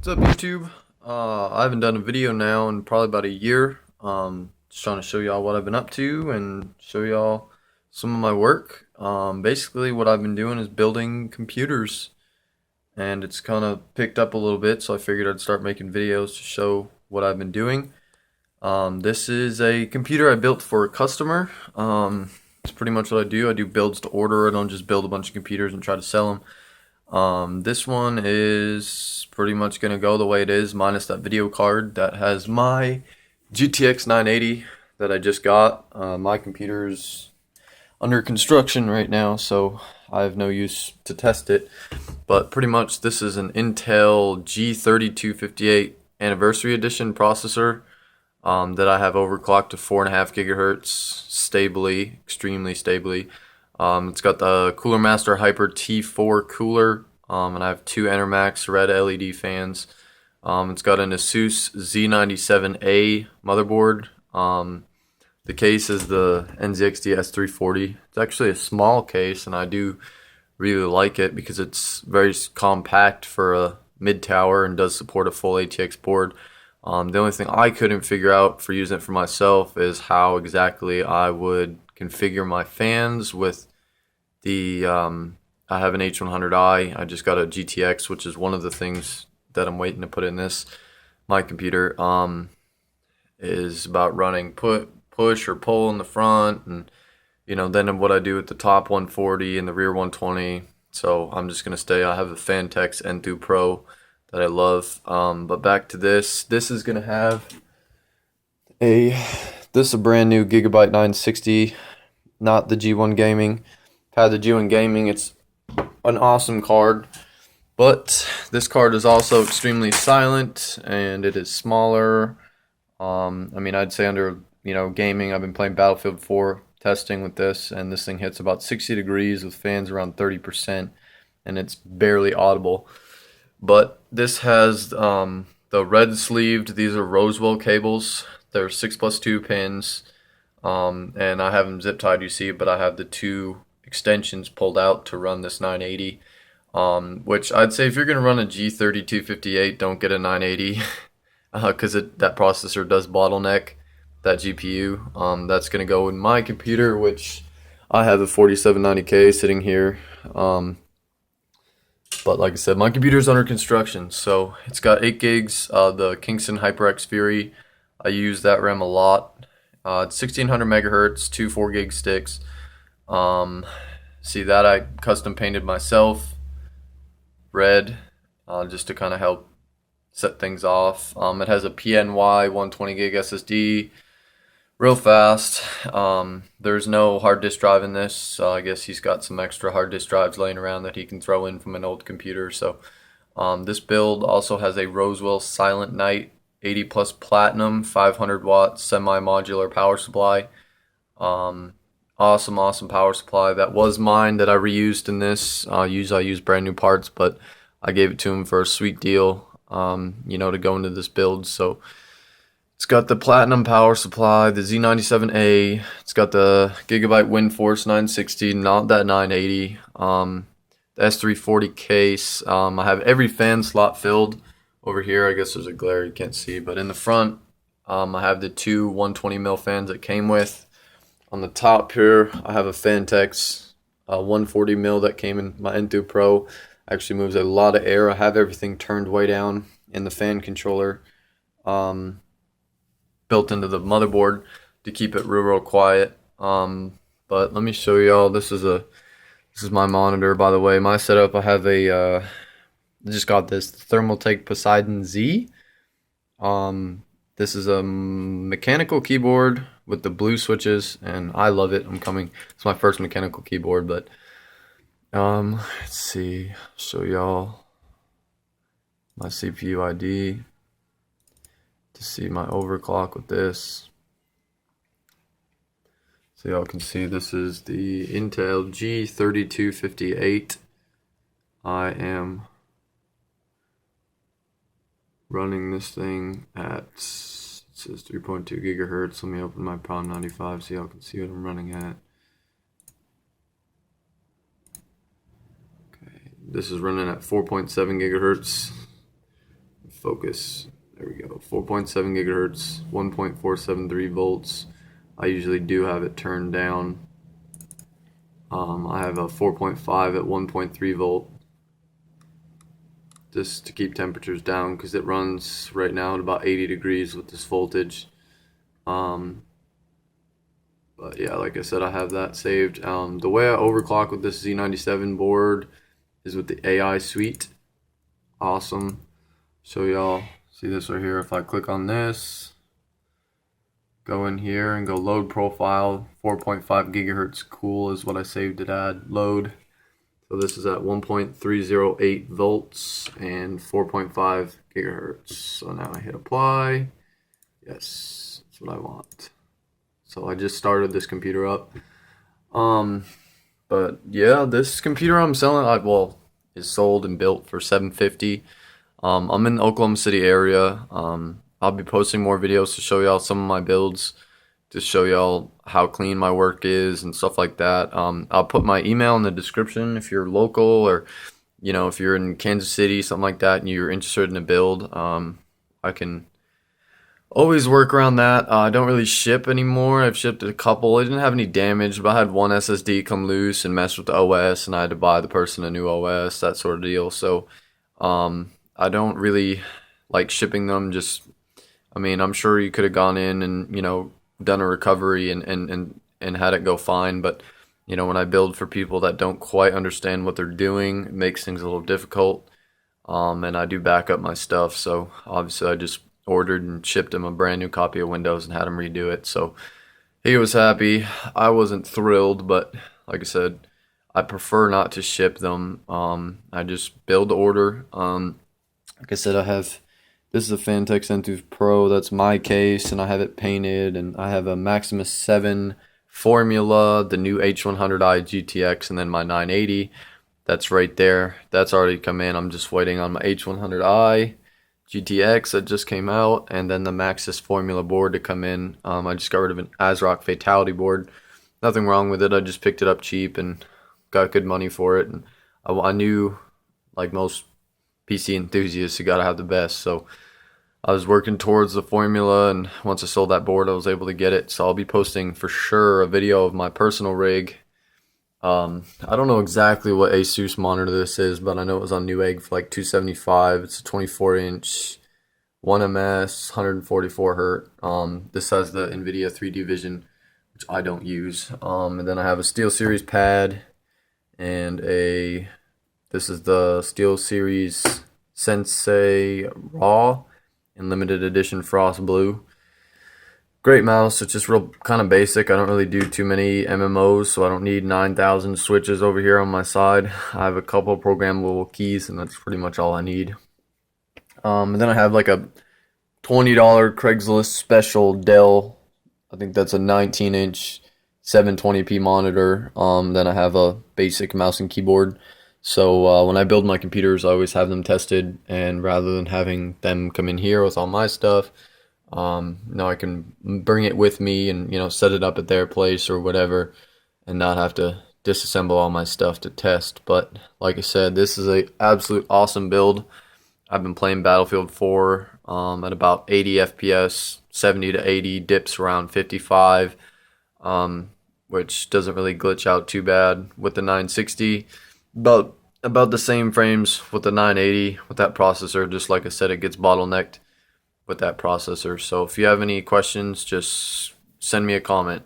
What's up, YouTube? I haven't done a video now in probably about a year. Just trying to show y'all what I've been up to and show y'all some of my work. Basically what I've been doing is building computers, and it's kind of picked up a little bit, so I figured I'd start making videos to show what I've been doing. This is a computer I built for a customer. It's pretty much what I do. I do builds to order. I don't just build a bunch of computers and try to sell them. This one is pretty much going to go the way it is, minus that video card that has my GTX 980 that I just got. My computer's under construction right now, so I have no use to test it. But pretty much this is an Intel g3258 anniversary edition processor that I have overclocked to 4.5 gigahertz stably, extremely stably. It's got the coolermaster Hyper T4 cooler, and I have two enermax red LED fans. It's got an asus z9a motherboard. The case is the nzxt s340. It's actually a small case, and I do really like it because it's very compact for a mid tower and does support a full ATX board. The only thing I couldn't figure out for using it for myself is how exactly I would configure my fans with the I have an H100i. I just got a GTX, which is one of the things that I'm waiting to put in my computer. Is about running push or pull in the front, and then what I do with the top 140 and the rear 120. So I'm just gonna stay. I have a phanteks N2 Pro that I love. But back to this. This is gonna have this is a brand new gigabyte 960, not the G1 Gaming. Had the G1 Gaming. It's an awesome card, but this card is also extremely silent, and it is smaller. I mean, I'd say under gaming, I've been playing Battlefield 4 testing with this, and this thing hits about 60 degrees with fans around 30%, and it's barely audible. But this has the red sleeved. These are rosewill cables. They're 6+2 pins, and I have them zip tied. You see, but I have the two extensions pulled out to run this 980. Which I'd say if you're gonna run a G3258, don't get a 980. Because that processor does bottleneck that GPU. That's going to go in my computer, which I have a 4790K sitting here. But like I said, my computer's under construction, so it's got 8 gigs. The Kingston HyperX Fury, I use that RAM a lot. It's 1600 megahertz, two 4 gig sticks. See that I custom painted myself red, just to kind of help set things off. It has a PNY 120 gig SSD, real fast. There's no hard disk drive in this, so I guess he's got some extra hard disk drives laying around that he can throw in from an old computer. So this build also has a Rosewill Silent Night 80 plus platinum 500 watt semi-modular power supply. Awesome power supply. That was mine that I reused in this. I use brand new parts, but I gave it to him for a sweet deal. To go into this build. So it's got the platinum power supply, the Z97A. It's got the gigabyte windforce 960, not that 980. The s340 case. I have every fan slot filled over here. I guess there's a glare you can't see, but in the front, I have the two 120mm fans that came with. On the top here, I have a phanteks 140mm that came in my N2 Pro. Actually moves a lot of air. I have everything turned way down in the fan controller, built into the motherboard to keep it real quiet. But let me show y'all. This is my monitor, by the way. My setup. I have I just got this Thermaltake Poseidon Z. This is a mechanical keyboard with the blue switches, and I love it. It's my first mechanical keyboard, but let's see, show y'all my CPU ID to see my overclock with this. So y'all can see this is the Intel G3258. I am running this thing at, it says 3.2 gigahertz. Let me open my Palm 95 so y'all can see what I'm running at. This is running at 4.7 gigahertz. focus. There we go. 4.7 gigahertz, 1.473 volts. I usually do have it turned down. I have a 4.5 at 1.3 volt, just to keep temperatures down, because it runs right now at about 80 degrees with this voltage. But yeah, like I said, I have that saved. The way I overclock with this Z97 board is with the AI suite. Awesome. Show y'all. See this right here. If I click on this, go in here and go load profile, 4.5 gigahertz cool is what I saved it at. Load. So this is at 1.308 volts and 4.5 gigahertz. So now I hit apply. Yes, that's what I want. So I just started this computer up. But yeah, this computer I'm selling, well, is sold and built for $750. I'm in the Oklahoma City area. I'll be posting more videos to show y'all some of my builds, to show y'all how clean my work is and stuff like that. I'll put my email in the description if you're local, or if you're in Kansas City, something like that, and you're interested in a build. I can always work around that. I don't really ship anymore. I've shipped a couple. I didn't have any damage, but I had one SSD come loose and mess with the OS, and I had to buy the person a new OS, that sort of deal. So I don't really like shipping them. I'm sure you could have gone in and done a recovery and had it go fine, but when I build for people that don't quite understand what they're doing, it makes things a little difficult. And I do back up my stuff, so obviously I just ordered and shipped him a brand new copy of Windows and had him redo it. So he was happy. I wasn't thrilled, but like I said, I prefer not to ship them. I just build to order. Like I said, this is a Phanteks N2 Pro. That's my case, and I have it painted, and I have a Maximus 7 Formula, the new H100i GTX, and then my 980. That's right there. That's already come in. I'm just waiting on my H100i GTX that just came out, and then the Maxis Formula board to come in. I just got rid of an ASRock Fatality board. Nothing wrong with it. I just picked it up cheap and got good money for it. And I knew, like most PC enthusiasts, you gotta have the best. So I was working towards the Formula, and once I sold that board, I was able to get it. So I'll be posting for sure a video of my personal rig. I don't know exactly what asus monitor this is, but I know it was on Newegg for like $275. It's a 24-inch 1ms 144 hertz. This has the NVIDIA 3D Vision, which I don't use. And then I have a SteelSeries pad and this is the SteelSeries Sensei Raw in limited edition frost blue. Great mouse. It's just real kind of basic. I don't really do too many MMOs, so I don't need 9,000 switches over here on my side. I have a couple programmable keys, and that's pretty much all I need. And then I have like a $20 Craigslist special Dell. I think that's a 19-inch 720p monitor. Then I have a basic mouse and keyboard. So when I build my computers, I always have them tested, and rather than having them come in here with all my stuff, now I can bring it with me and set it up at their place or whatever, and not have to disassemble all my stuff to test. But like I said, this is a absolute awesome build. I've been playing Battlefield 4 at about 80 FPS, 70 to 80, dips around 55, which doesn't really glitch out too bad with the 960. About the same frames with the 980 with that processor. Just like I said, it gets bottlenecked with that processor. So if you have any questions, just send me a comment.